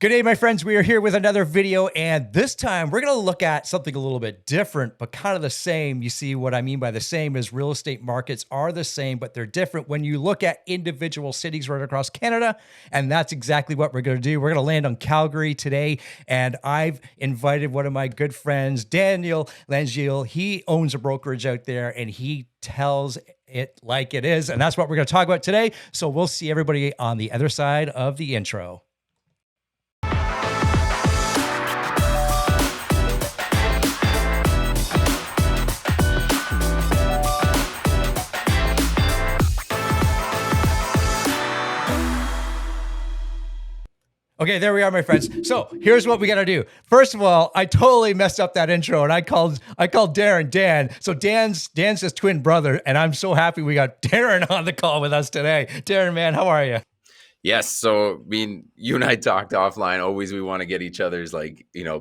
Good day, my friends. We are here with another video, and this time we're going to look at something a little bit different, but kind of the same. You see what I mean by the same is real estate markets are the same, but they're different when you look at individual cities right across Canada. And that's exactly what we're going to do. We're going to land on Calgary today, and I've invited one of my good friends, Daniel Langille. He owns a brokerage out there, and he tells it like it is. And that's what we're going to talk about today. So we'll see everybody on the other side of the intro. Okay, there we are, my friends. So here's what we got to do. First of all, I totally messed up that intro, and I called Darren Dan. So Dan's his twin brother, and I'm so happy we got Darren on the call with us today. Darren, man, how are you? Yes. So, you and I talked offline. Always, we want to get each other's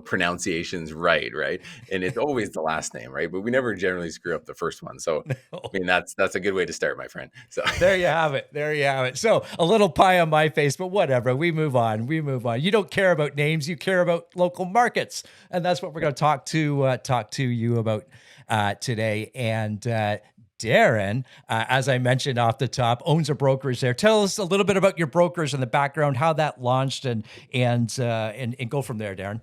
pronunciations right? And it's always the last name, right? But we never generally screw up the first one. So, that's a good way to start, my friend. So there you have it. There you have it. So a little pie on my face, but whatever. We move on. We move on. You don't care about names. You care about local markets, and that's what we're going to talk to you about today. And Darren, as I mentioned off the top, owns a brokerage there. Tell us a little bit about your brokerage and the background, how that launched, and go from there, Darren.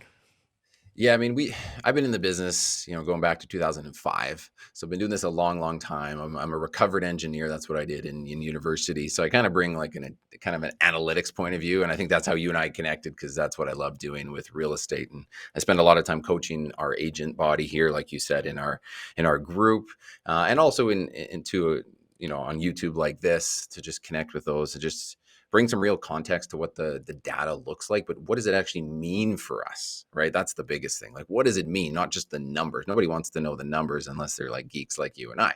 Yeah, I've been in the business, going back to 2005. So I've been doing this a long, long time. I'm a recovered engineer. That's what I did in university. So I kind of bring like kind of an analytics point of view. And I think that's how you and I connected, because that's what I love doing with real estate. And I spend a lot of time coaching our agent body here, like you said, in our group, and also into on YouTube like this, to just connect with those, to just bring some real context to what the data looks like, but what does it actually mean for us, right? That's the biggest thing. Like, what does it mean? Not just the numbers. Nobody wants to know the numbers unless they're like geeks like you and I.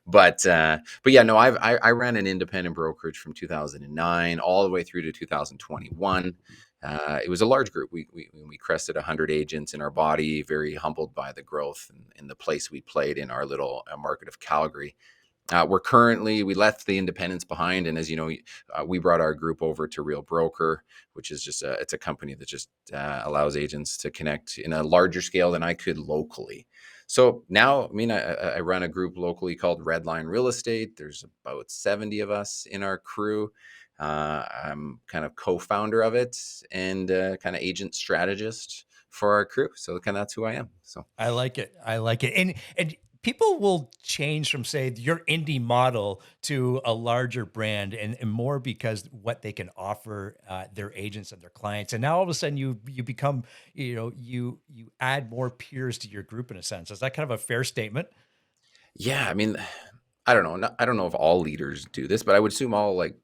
But yeah, no, I ran an independent brokerage from 2009 all the way through to 2021. It was a large group. We crested 100 agents in our body, very humbled by the growth and the place we played in our little market of Calgary. We left the independents behind. And as you know, we brought our group over to Real Broker, which is just it's a company that just allows agents to connect in a larger scale than I could locally. So now, I run a group locally called Redline Real Estate. There's about 70 of us in our crew. I'm kind of co-founder of it and kind of agent strategist for our crew. So kind of that's who I am. So I like it. I like it. And people will change from, say, your indie model to a larger brand, and more because what they can offer their agents and their clients. And now all of a sudden you become, you add more peers to your group in a sense. Is that kind of a fair statement? yeah, I don't know. I don't know if all leaders do this, but I would assume all like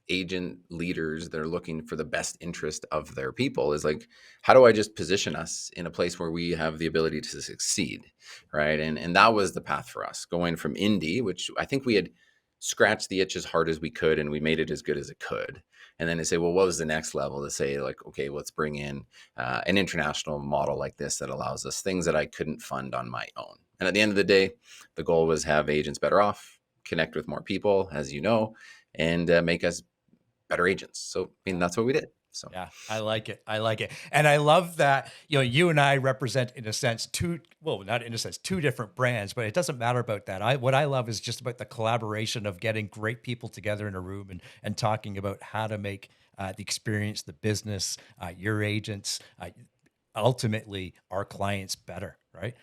agent leaders that are looking for the best interest of their people is like, how do I just position us in a place where we have the ability to succeed, right? And that was the path for us, going from indie, which I think we had scratched the itch as hard as we could, and we made it as good as it could. And then to say, well, what was the next level? To say like, okay, let's bring in an international model like this that allows us things that I couldn't fund on my own. And at the end of the day, the goal was have agents better off, connect with more people, as you know, and make us better agents. So, that's what we did. So yeah, I like it. I like it. And I love that, you and I represent, in a sense, two different brands, but it doesn't matter about that. What I love is just about the collaboration of getting great people together in a room and talking about how to make the experience, the business, your agents, ultimately our clients better, right?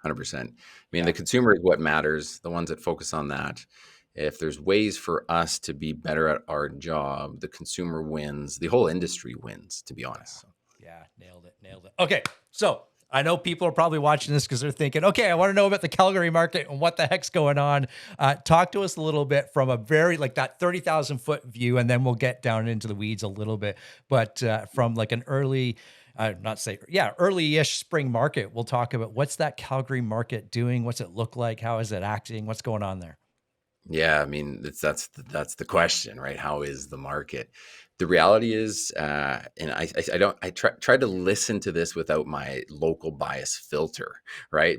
100%. The consumer is what matters, the ones that focus on that. If there's ways for us to be better at our job, the consumer wins, the whole industry wins, to be honest. Yeah, nailed it. Okay, so I know people are probably watching this because they're thinking, okay, I want to know about the Calgary market and what the heck's going on. Talk to us a little bit from a very, like, that 30,000 foot view, and then we'll get down into the weeds a little bit. But from like an early-ish spring market, we'll talk about what's that Calgary market doing? What's it look like? How is it acting? What's going on there? Yeah, that's the question, right? How is the market? The reality is, and I try to listen to this without my local bias filter, right?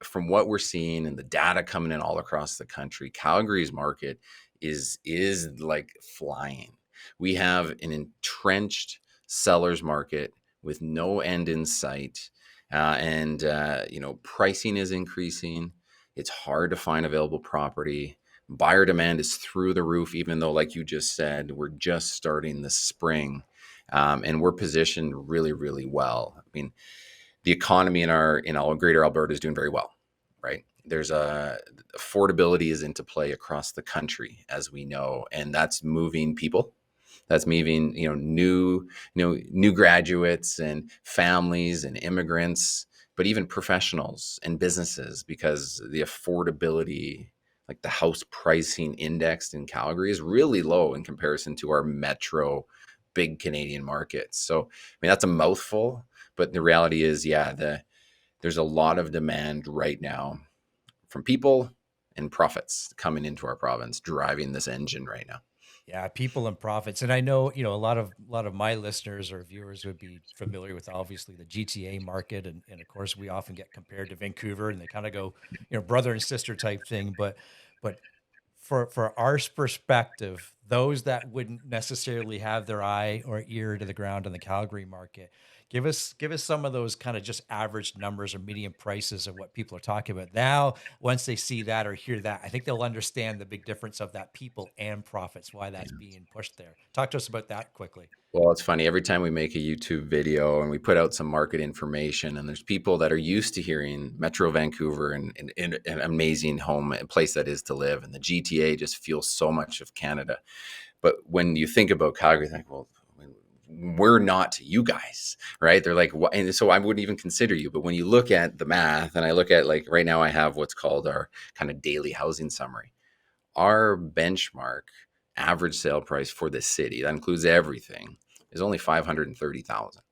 From what we're seeing and the data coming in all across the country, Calgary's market is like flying. We have an entrenched seller's market with no end in sight. And pricing is increasing. It's hard to find available property. Buyer demand is through the roof, even though, like you just said, we're just starting the spring. And we're positioned really, really well. I mean, the economy in our greater Alberta is doing very well, right? There's affordability is into play across the country, as we know, and that's moving people. That's moving, new graduates and families and immigrants, but even professionals and businesses, because the affordability, like the house pricing index in Calgary, is really low in comparison to our metro big Canadian markets. So, I mean, that's a mouthful, but the reality is, there's a lot of demand right now from people and profits coming into our province, driving this engine right now. Yeah, people and profits. And I know, a lot of my listeners or viewers would be familiar with obviously the GTA market. And of course we often get compared to Vancouver and they kind of go, brother and sister type thing. But for our perspective, those that wouldn't necessarily have their eye or ear to the ground on the Calgary market, give us some of those kind of just average numbers or median prices of what people are talking about. Now, once they see that or hear that, I think they'll understand the big difference of that people and profits, why that's being pushed there. Talk to us about that quickly. Well, it's funny. Every time we make a YouTube video and we put out some market information, and there's people that are used to hearing Metro Vancouver and an amazing home and place that is to live, and the GTA just feels so much of Canada. But when you think about Calgary, you think, well, we're not you guys, right? They're like, what? And so I wouldn't even consider you. But when you look at the math, and I look at, like, right now, I have what's called our kind of daily housing summary. Our benchmark average sale price for the city, that includes everything, is only 530,000.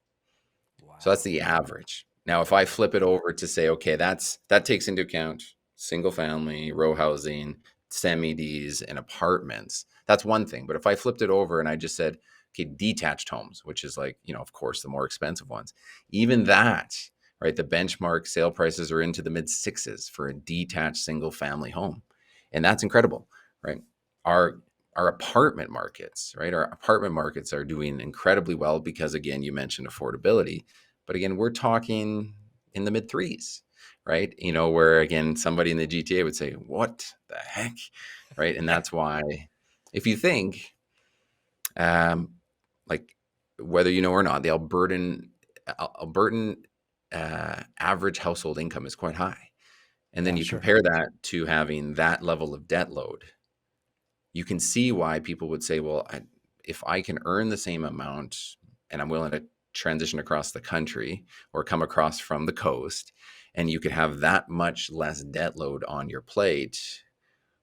So that's Wow. the average. Now, if I flip it over to say, okay, that takes into account single family, row housing, semi-Ds, and apartments, that's one thing. But if I flipped it over and I just said, okay, detached homes, which is, like, of course, the more expensive ones, even that, right? The benchmark sale prices are into the mid sixes for a detached single family home. And that's incredible, right? Our our apartment markets, right? Our apartment markets are doing incredibly well because, again, you mentioned affordability, but again, we're talking in the mid threes, right? Where, again, somebody in the GTA would say, "What the heck?" Right? And that's why, if you think, um, like, whether you know or not, the Albertan average household income is quite high, and then Yeah, you sure. compare that to having that level of debt load, you can see why people would say, well, if I can earn the same amount and I'm willing to transition across the country or come across from the coast, and you could have that much less debt load on your plate,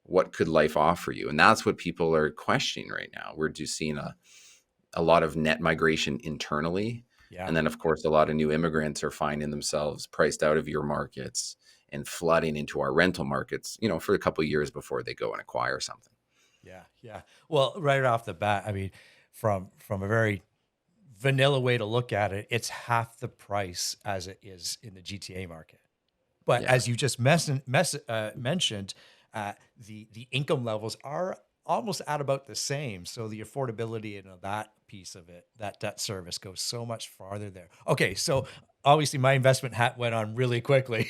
what could life offer you? And that's what people are questioning right now. We're just seeing a lot of net migration internally. Yeah. And then, of course, a lot of new immigrants are finding themselves priced out of your markets and flooding into our rental markets, for a couple of years before they go and acquire something. Yeah. Yeah. Well, right off the bat, I mean, from a very vanilla way to look at it, it's half the price as it is in the GTA market. But Yeah, as you just mentioned, the income levels are almost at about the same. So the affordability and that piece of it, that debt service goes so much farther there. Okay, so obviously my investment hat went on really quickly,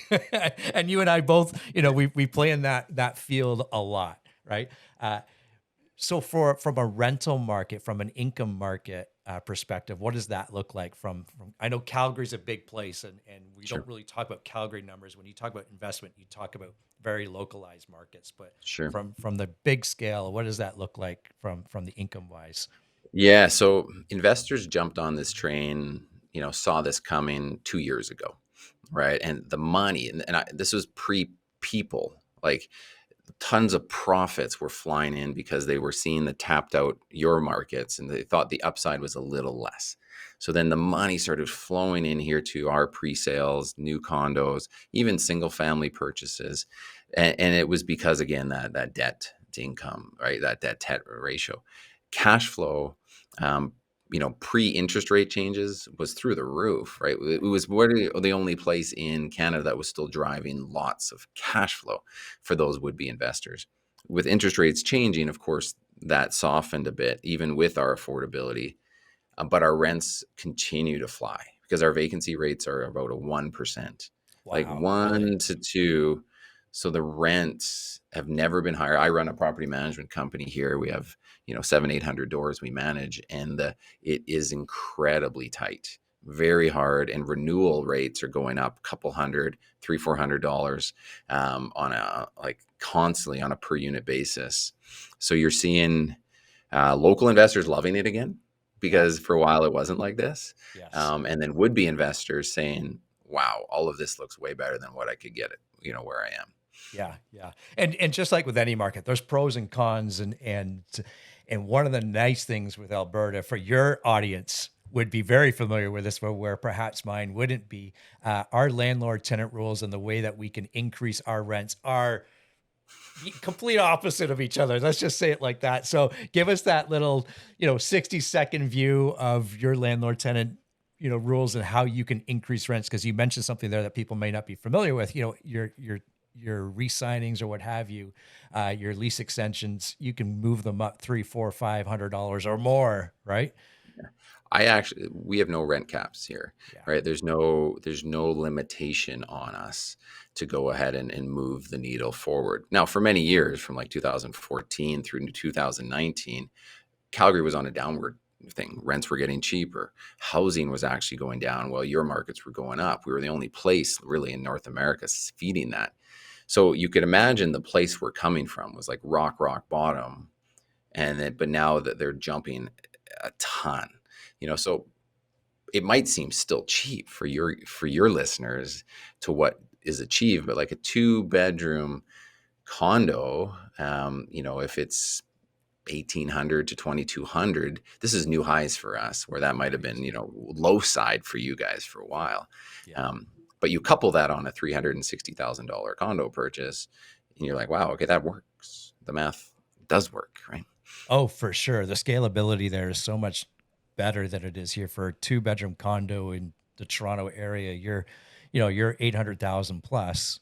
and you and I both, we play in that field a lot, right? Uh, so from a rental market, from an income market perspective, what does that look like? From I know Calgary's a big place, and we don't sure, really talk about Calgary numbers. When you talk about investment, you talk about very localized markets. But sure. from the big scale, what does that look like from the income wise? Yeah, so investors jumped on this train, saw this coming 2 years ago, right? And the money, and this was pre people, like, tons of profits were flying in because they were seeing the tapped out your markets and they thought the upside was a little less. So then the money started flowing in here to our pre-sales, new condos, even single family purchases. And it was because, again, that debt to income, right? That debt ratio. Cash flow, um, pre-interest rate changes was through the roof, right? It was the only place in Canada that was still driving lots of cash flow for those would-be investors. With interest rates changing, of course, that softened a bit, even with our affordability. but our rents continue to fly because our vacancy rates are about a 1%, like Wow, really? 1 to 2. So the rents have never been higher. I run a property management company here. We have, 700-800 doors we manage, and it is incredibly tight, very hard, and renewal rates are going up a couple hundred, $300-400 on a like constantly on a per unit basis. So you're seeing local investors loving it again, Yeah. because for a while it wasn't like this. Yes. And then would-be investors saying, wow, all of this looks way better than what I could get it, where I am. Yeah, yeah. And just like with any market, there's pros and cons, and one of the nice things with Alberta for your audience would be very familiar with this, but where perhaps mine wouldn't be. Our landlord tenant rules and the way that we can increase our rents are the complete opposite of each other. Let's just say it like that. So give us that little, 60-second view of your landlord tenant, rules and how you can increase rents. Cause you mentioned something there that people may not be familiar with, your re-signings or what have you, your lease extensions, you can move them up $300, $400, $500 or more, right? We have no rent caps here, Yeah. right? There's no limitation on us to go ahead and move the needle forward. Now, for many years, from like 2014 through 2019, Calgary was on a downward thing. Rents were getting cheaper. Housing was actually going down while your markets were going up. We were the only place really in North America feeding that. So you could imagine the place we're coming from was like rock bottom. But now that they're jumping a ton, so it might seem still cheap for your listeners to what is achieved, but like a 2-bedroom condo, if it's 1,800 to 2,200, this is new highs for us, where that might have been, low side for you guys for a while. Yeah. But you couple that on a $360,000 condo purchase, and you're like, wow, okay, that works. The math does work, right? Oh, for sure. The scalability there is so much better than it is here for a 2-bedroom condo in the Toronto area. You're 800,000 plus.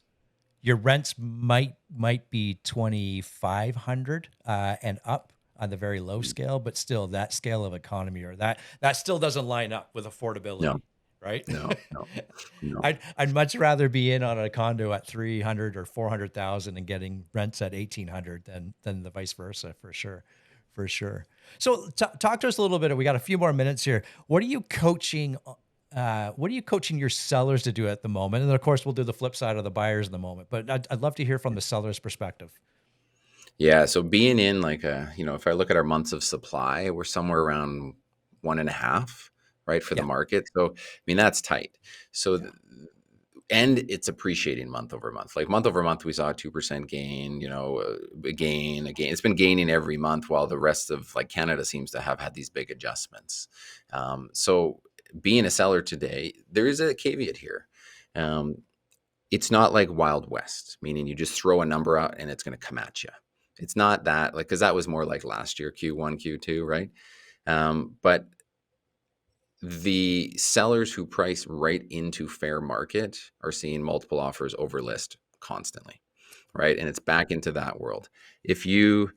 Your rents might be 2,500 and up on the very low scale, but still that scale of economy or that still doesn't line up with No, affordability, right? no. I'd much rather be in on a condo at 300 or 400,000 and getting rents at 1,800 than the vice versa, for sure. For sure. So talk to us a little bit. We got a few more minutes here. What are you coaching? What are you coaching your sellers to do at the moment? And then of course, we'll do the flip side of the buyers in the moment. But I'd love to hear from the seller's perspective. Yeah. So being in like if I look at our months of supply, we're somewhere around 1.5, right, for the Yeah, market. So, I mean, that's tight. So, yeah, and it's appreciating month over month. Like month over month, we saw a 2% gain, a gain, a gain. It's been gaining every month while the rest of like Canada seems to have had these big adjustments. So being a seller today, there is a caveat here. Um, it's not like Wild West, meaning you just throw a number out and it's going to come at you. It's not that, like, because that was more like last year, Q1, Q2, right? But the sellers who price right into fair market are seeing multiple offers over list constantly, right? And it's back into that world. If you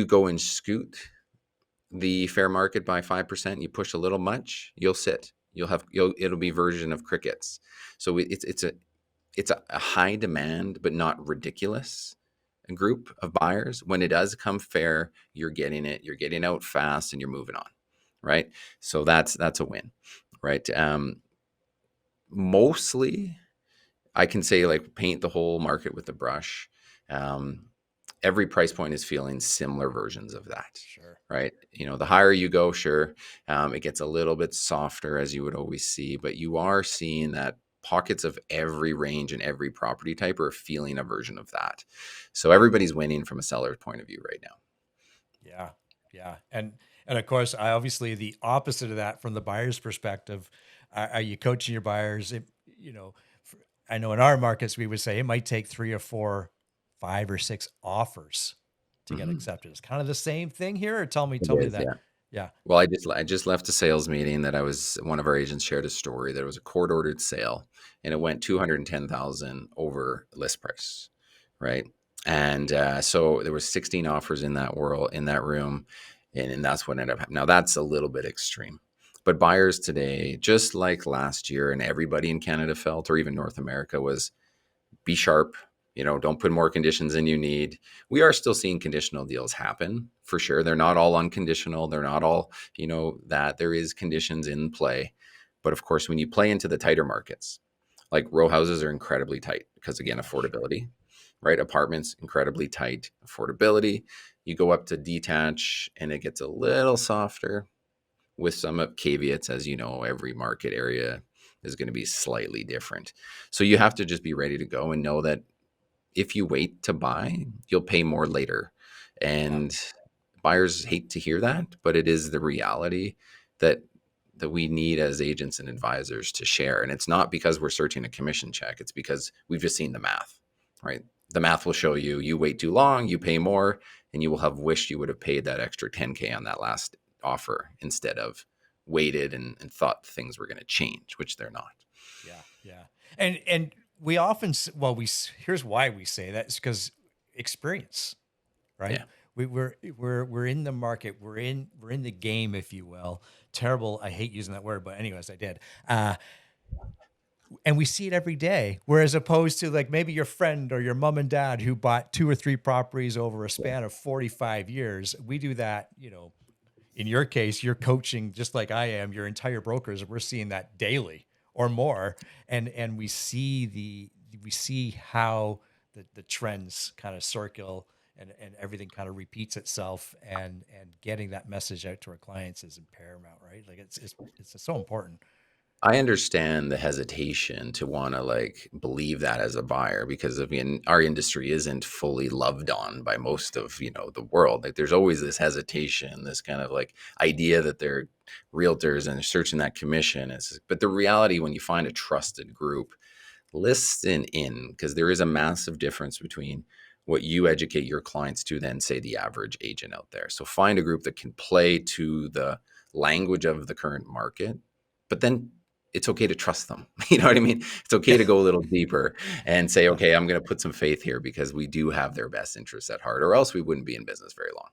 go and scoot the fair market by 5%, you push a little much, you'll sit. It'll be version of crickets. So it's a high demand but not ridiculous group of buyers. When it does come fair, you're getting it, you're getting out fast, and you're moving on, right? So that's a win, right? Mostly I can say, like, paint the whole market with a brush. um, every price point is feeling similar versions of that, sure. right? The higher you go, sure, it gets a little bit softer, as you would always see, but you are seeing that pockets of every range and every property type are feeling a version of that. So everybody's winning from a seller's point of view right now. Yeah, yeah, and of course, I obviously the opposite of that from the buyer's perspective. Are you coaching your buyers? You know, for, I know in our markets we would say it might take 3 or 4, 5 or 6 offers to get Mhm. accepted. It's kind of the same thing here. Or It tell me is, that. yeah. Yeah, Well, I just left a sales meeting that one of our agents shared a story. There was a court ordered sale, and it went 210,000 over list price, right? And so there was 16 offers in that room, and that's what ended up happening. Now that's a little bit extreme, But buyers today, just like last year, and everybody in Canada felt, or even North America, was be sharp. Don't put more conditions than you need. We are still seeing conditional deals happen for sure. They're not all unconditional. They're not all, that there is conditions in play. But of course, when you play into the tighter markets, like row houses are incredibly tight because again, affordability, right? Apartments, incredibly tight, affordability. You go up to detach and it gets a little softer with some caveats. As you know, every market area is going to be slightly different. So you have to just be ready to go and know that if you wait to buy, you'll pay more later. Yeah. And buyers hate to hear that, but it is the reality that we need as agents and advisors to share. And it's not because we're searching a commission check. It's because we've just seen the math, right? The math will show you wait too long, you pay more, and you will have wished you would have paid that extra 10K on that last offer instead of waited and thought things were going to change, which they're not. Yeah. Yeah. And we often, here's why we say that. It's because experience, right? Yeah. We're in the market. We're in the game, if you will. Terrible. I hate using that word, but anyways, I did. And we see it every day. Whereas opposed to like maybe your friend or your mom and dad who bought 2 or 3 properties over a span of 45 years. We do that, in your case, you're coaching just like I am, your entire brokers. We're seeing that daily or more. And we see how the trends kind of circle and everything kind of repeats itself, and getting that message out to our clients is paramount, right? Like it's so important. I understand the hesitation to want to like believe that as a buyer because our industry isn't fully loved on by most of, the world. Like there's always this hesitation, this kind of like idea that they're realtors and they're searching that commission. But the reality, when you find a trusted group, listen in, because there is a massive difference between what you educate your clients to than say the average agent out there. So find a group that can play to the language of the current market, but then it's okay to trust them. You know what I mean? It's okay to go a little deeper and say, Yeah. okay, I'm going to put some faith here because we do have their best interests at heart, or else we wouldn't be in business very long.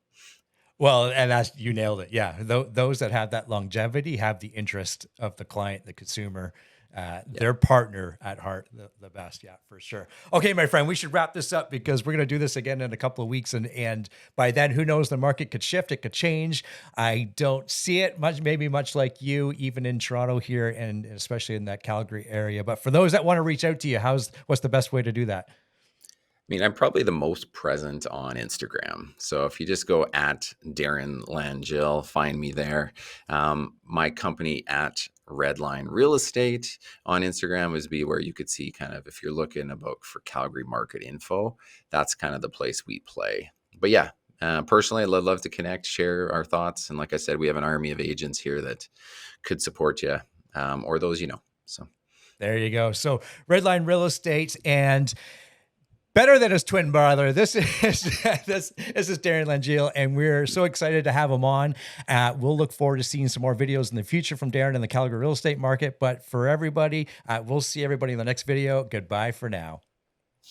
Well, and you nailed it. Yeah. Those that have that longevity have the interest of the client, the consumer, Yeah. their partner at heart, the best. Yeah, for sure. Okay, my friend, we should wrap this up because we're going to do this again in a couple of weeks. And by then, who knows, the market could shift, it could change. I don't see it maybe much like you, even in Toronto here, and especially in that Calgary area. But for those that want to reach out to you, what's the best way to do that? I mean, I'm probably the most present on Instagram. So if you just go at Darren Langille, find me there. My company at Redline Real Estate on Instagram is where you could see kind of, if you're looking about for Calgary market info, that's kind of the place we play. But yeah, personally, I'd love to connect, share our thoughts. And like I said, we have an army of agents here that could support you, or those, so. There you go. So Redline Real Estate, and better than his twin brother. This is this is Darren Langille, and we're so excited to have him on. We'll look forward to seeing some more videos in the future from Darren in the Calgary real estate market. But for everybody, we'll see everybody in the next video. Goodbye for now.